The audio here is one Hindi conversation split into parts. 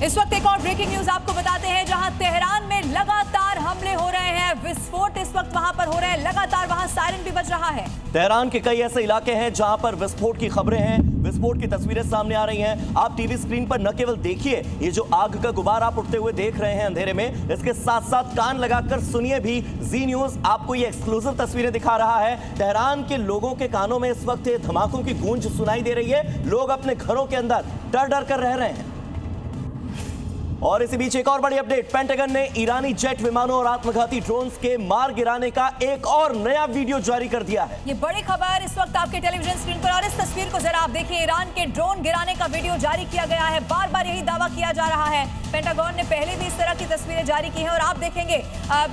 इस वक्त एक और ब्रेकिंग न्यूज आपको बताते हैं, जहां तेहरान में लगातार हमले हो रहे हैं। विस्फोट इस वक्त वहां पर हो रहे हैं, लगातार वहां सायरन भी बज रहा है। तेहरान के कई ऐसे इलाके हैं जहां पर विस्फोट की खबरें हैं, विस्फोट की तस्वीरें सामने आ रही हैं। आप टीवी स्क्रीन पर न केवल देखिए ये जो आग का गुबार आप उठते हुए देख रहे हैं अंधेरे में, इसके साथ साथ कान लगाकर सुनिए भी। जी न्यूज आपको ये एक्सक्लूसिव तस्वीरें दिखा रहा है। तेहरान के लोगों के कानों में इस वक्त धमाकों की गूंज सुनाई दे रही है। लोग अपने घरों के अंदर डर डर कर रह रहे हैं। और इसी बीच एक और बड़ी अपडेट, पेंटागन ने ईरानी जेट विमानों और आत्मघाती ड्रोन्स के मार गिराने का एक और नया वीडियो जारी कर दिया है। ये बड़ी खबर इस वक्त आपके टेलीविजन स्क्रीन पर, और इस तस्वीर को जरा आप देखिए। ईरान के ड्रोन गिराने का वीडियो जारी किया गया है। बार बार यही दावा किया जा रहा है। पेंटागन ने पहले भी इस तरह की तस्वीरें जारी की हैं, और आप देखेंगे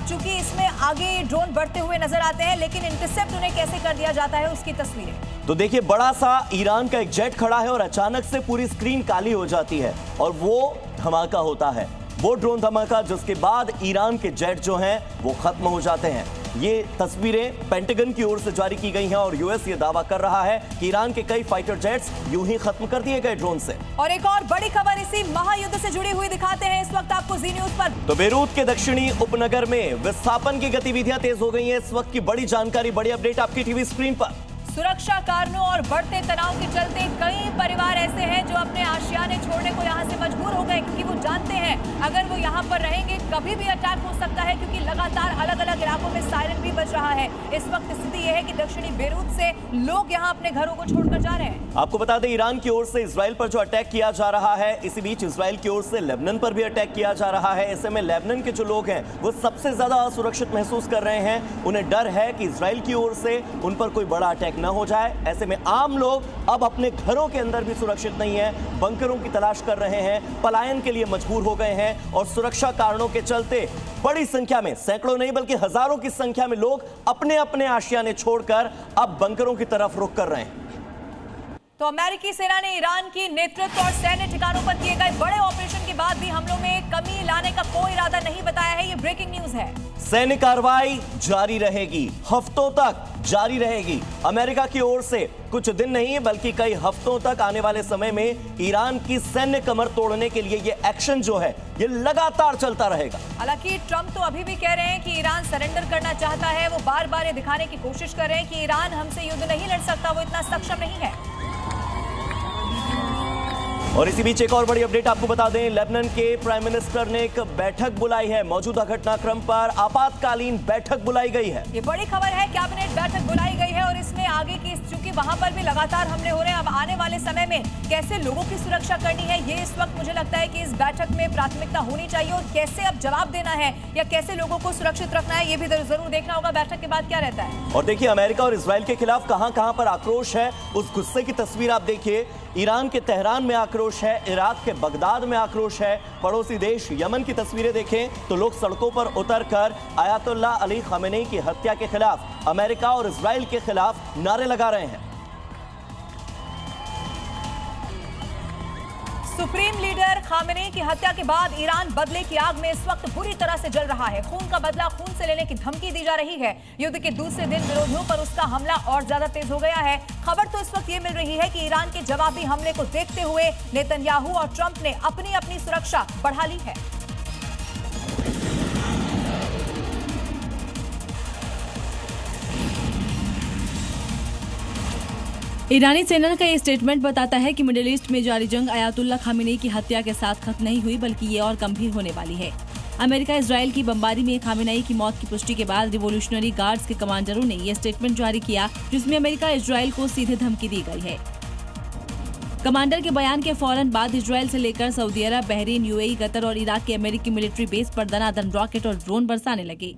चूंकि इसमें आगे ड्रोन बढ़ते हुए नजर आते हैं, लेकिन इंटरसेप्ट उन्हें कैसे कर दिया जाता है उसकी तस्वीरें। तो देखिए, बड़ा सा ईरान का एक जेट खड़ा है और अचानक से पूरी स्क्रीन काली हो जाती है और वो धमाका होता है, वो ड्रोन धमाका, जिसके बाद ईरान के जेट जो हैं वो खत्म हो जाते हैं। ये तस्वीरें पेंटागन की ओर से जारी की गई हैं और यूएस ये दावा कर रहा है कि ईरान के कई फाइटर जेट्स यूं ही खत्म कर दिए गए ड्रोन से। और एक और बड़ी खबर इसी महायुद्ध से जुड़ी हुई दिखाते हैं इस वक्त आपको जी न्यूज पर। तो बेरूत के दक्षिणी उपनगर में विस्थापन की गतिविधियां तेज हो गई हैं। इस वक्त की बड़ी जानकारी, बड़ी अपडेट आपकी टीवी स्क्रीन पर। सुरक्षा कारणों और बढ़ते तनाव के चलते कई परिवार ऐसे हैं जो अपने आशियाने छोड़ने को यहाँ से मजबूर हो गए, क्योंकि वो जानते हैं अगर वो यहाँ पर रहेंगे कभी भी अटैक हो सकता है, क्योंकि लगातार अलग अलग इलाकों में सायरन भी बज रहा है। इस वक्त स्थिति यह है कि दक्षिणी बेरूत से लोग यहाँ अपने घरों को छोड़कर जा रहे हैं। आपको बता दें, ईरान की ओर से इजराइल पर जो अटैक किया जा रहा है, इसी बीच इजराइल की ओर से लेबनान पर भी अटैक किया जा रहा है। ऐसे में लेबनान के जो लोग हैं वो सबसे ज्यादा असुरक्षित महसूस कर रहे हैं। उन्हें डर है कि इजराइल की ओर से उन पर कोई बड़ा अटैक न हो जाए। ऐसे में आम लोग अब अपने घरों के अंदर भी सुरक्षित नहीं है, बंकरों की तलाश कर रहे हैं, पलायन के लिए मजबूर हो गए हैं। और सुरक्षा कारणों के चलते बड़ी संख्या में, सैकड़ों नहीं बल्कि हजारों की संख्या में लोग अपने अपने आशियाने छोड़कर अब बंकरों की तरफ रुख कर रहे हैं। तो अमेरिकी सेना ने ईरान की नेतृत्व और सैन्य ठिकानों पर किए गए बड़े ऑपरेशन के बाद भी हमलों में कमी लाने का कोई इरादा नहीं बताया है। ये ब्रेकिंग न्यूज है। सैन्य कार्रवाई जारी रहेगी, हफ्तों तक जारी रहेगी। अमेरिका की ओर से कुछ दिन नहीं बल्कि कई हफ्तों तक आने वाले समय में ईरान की सैन्य कमर तोड़ने के लिए ये एक्शन जो है ये लगातार चलता रहेगा। हालांकि ट्रंप तो अभी भी कह रहे हैं कि ईरान सरेंडर करना चाहता है। वो बार बार ये दिखाने की कोशिश कर रहे हैं कि ईरान हमसे युद्ध नहीं लड़ सकता, वो इतना सक्षम नहीं है। और इसी बीच एक और बड़ी अपडेट आपको बता दें, लेबनान के प्राइम मिनिस्टर ने एक बैठक बुलाई है। मौजूदा घटनाक्रम पर आपातकालीन बैठक बुलाई गई है। ये बड़ी खबर है, कैबिनेट बैठक बुलाई गई है और इसमें आगे की, चूंकि वहां पर भी लगातार हमले हो रहे हैं, अब आने वाले समय में कैसे लोगों की सुरक्षा करनी है, ये इस वक्त मुझे लगता है कि इस बैठक में प्राथमिकता होनी चाहिए। और कैसे अब जवाब देना है या कैसे लोगों को सुरक्षित रखना है, ये भी जरूर देखना होगा बैठक के बाद क्या रहता है। और देखिए, अमेरिका और इजराइल के खिलाफ कहां कहां पर आक्रोश है, उस गुस्से की तस्वीर आप देखिए। ईरान के तेहरान में आक्रोश है, इराक के बगदाद में आक्रोश है, पड़ोसी देश यमन की तस्वीरें देखें तो लोग सड़कों पर उतरकर आयतुल्लाह अली खामेनी की हत्या के खिलाफ, अमेरिका और इजराइल के खिलाफ नारे लगा रहे हैं। सुप्रीम लीडर खामेनी की हत्या के बाद ईरान बदले की आग में इस वक्त बुरी तरह से जल रहा है। खून का बदला खून से लेने की धमकी दी जा रही है। युद्ध के दूसरे दिन विरोधियों पर उसका हमला और ज्यादा तेज हो गया है। खबर तो इस वक्त ये मिल रही है कि ईरान के जवाबी हमले को देखते हुए नेतन्याहू और ट्रंप ने अपनी अपनी सुरक्षा बढ़ा ली है। ईरानी सेना का ये स्टेटमेंट बताता है कि मिडिल ईस्ट में जारी जंग आयतुल्लाह खामेनी की हत्या के साथ खत्म नहीं हुई, बल्कि ये और गंभीर होने वाली है। अमेरिका इजराइल की बमबारी में खामेनी की मौत की पुष्टि के बाद रिवोल्यूशनरी गार्ड्स के कमांडरों ने ये स्टेटमेंट जारी किया, जिसमें अमेरिका इजराइल को सीधे धमकी दी गई है। कमांडर के बयान के फौरन बाद इजराइल से लेकर सऊदी अरब, बहरीन, यूएई, कतर और इराक के अमेरिकी मिलिट्री बेस पर दनादन रॉकेट और ड्रोन बरसाने लगे।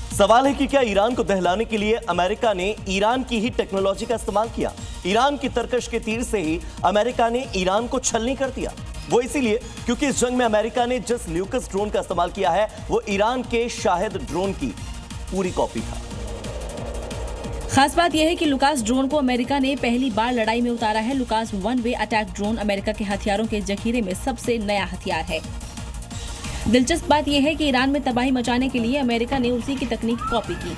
सवाल है कि क्या ईरान को दहलाने के लिए अमेरिका ने ईरान की ही टेक्नोलॉजी का इस्तेमाल किया? ईरान की तरकश के तीर से ही अमेरिका ने ईरान को छलनी कर दिया। वो इसीलिए क्योंकि इस जंग में अमेरिका ने जिस ल्यूकस ड्रोन का इस्तेमाल किया है वो ईरान के शाहिद ड्रोन की पूरी कॉपी था। खास बात यह है कि लुकास ड्रोन को अमेरिका ने पहली बार लड़ाई में उतारा है। Lucas one way attack drone America के हथियारों के जखीरे में सबसे नया हथियार है। दिलचस्प बात यह है कि ईरान में तबाही मचाने के लिए अमेरिका ने उसी की तकनीक कॉपी की।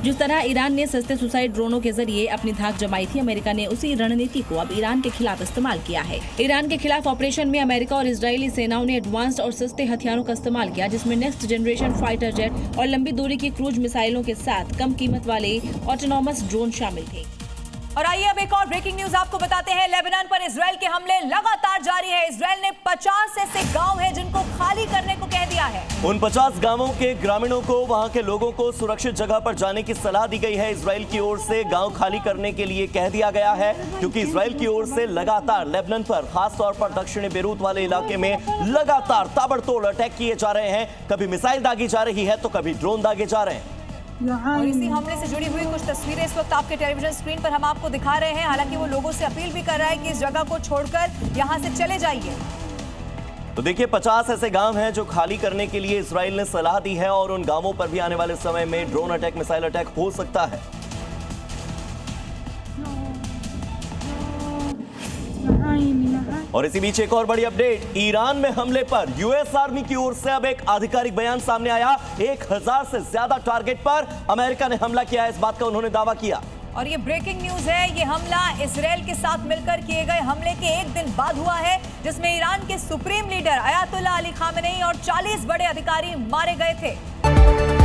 जिस तरह ईरान ने सस्ते सुसाइड ड्रोनों के जरिए अपनी धाक जमाई थी, अमेरिका ने उसी रणनीति को अब ईरान के खिलाफ इस्तेमाल किया है। ईरान के खिलाफ ऑपरेशन में अमेरिका और इजरायली सेनाओं ने एडवांस्ड और सस्ते हथियारों का इस्तेमाल किया, जिसमें नेक्स्ट जनरेशन फाइटर जेट और लंबी दूरी की क्रूज मिसाइलों के साथ कम कीमत वाले ऑटोनॉमस ड्रोन शामिल थे। और आइए अब एक और ब्रेकिंग न्यूज आपको बताते हैं। लेबनान पर इजराइल के हमले लगातार जारी है। इजराइल ने 50 ऐसे गांव हैं जिनको खाली करने को कह दिया है। उन 50 गांवों के ग्रामीणों को, वहां के लोगों को सुरक्षित जगह पर जाने की सलाह दी गई है। इजराइल की ओर से गांव खाली करने के लिए कह दिया गया है, क्योंकि इजराइल की ओर से लगातार लेबनान पर, खासतौर पर दक्षिणी बेरूत वाले इलाके में लगातार ताबड़तोड़ अटैक किए जा रहे हैं। कभी मिसाइल दागी जा रही है तो कभी ड्रोन दागे जा रहे हैं। और इसी हमले से जुड़ी हुई कुछ तस्वीरें इस वक्त आपके टेलीविजन स्क्रीन पर हम आपको दिखा रहे हैं। हालांकि वो लोगों से अपील भी कर रहा है कि इस जगह को छोड़कर यहां से चले जाइए। तो देखिए, 50 ऐसे गांव हैं जो खाली करने के लिए इजराइल ने सलाह दी है, और उन गांवों पर भी आने वाले समय में ड्रोन अटैक, मिसाइल अटैक हो सकता है। और इसी बीच एक और बड़ी अपडेट, ईरान में हमले पर यूएस आर्मी की ओर से अब एक आधिकारिक बयान सामने आया। 1000 से ज्यादा टारगेट पर अमेरिका ने हमला किया है, इस बात का उन्होंने दावा किया। और ये ब्रेकिंग न्यूज है। ये हमला इसराइल के साथ मिलकर किए गए हमले के एक दिन बाद हुआ है, जिसमें ईरान के supreme leader Ayatollah Ali Khamenei और 40 बड़े अधिकारी मारे गए थे।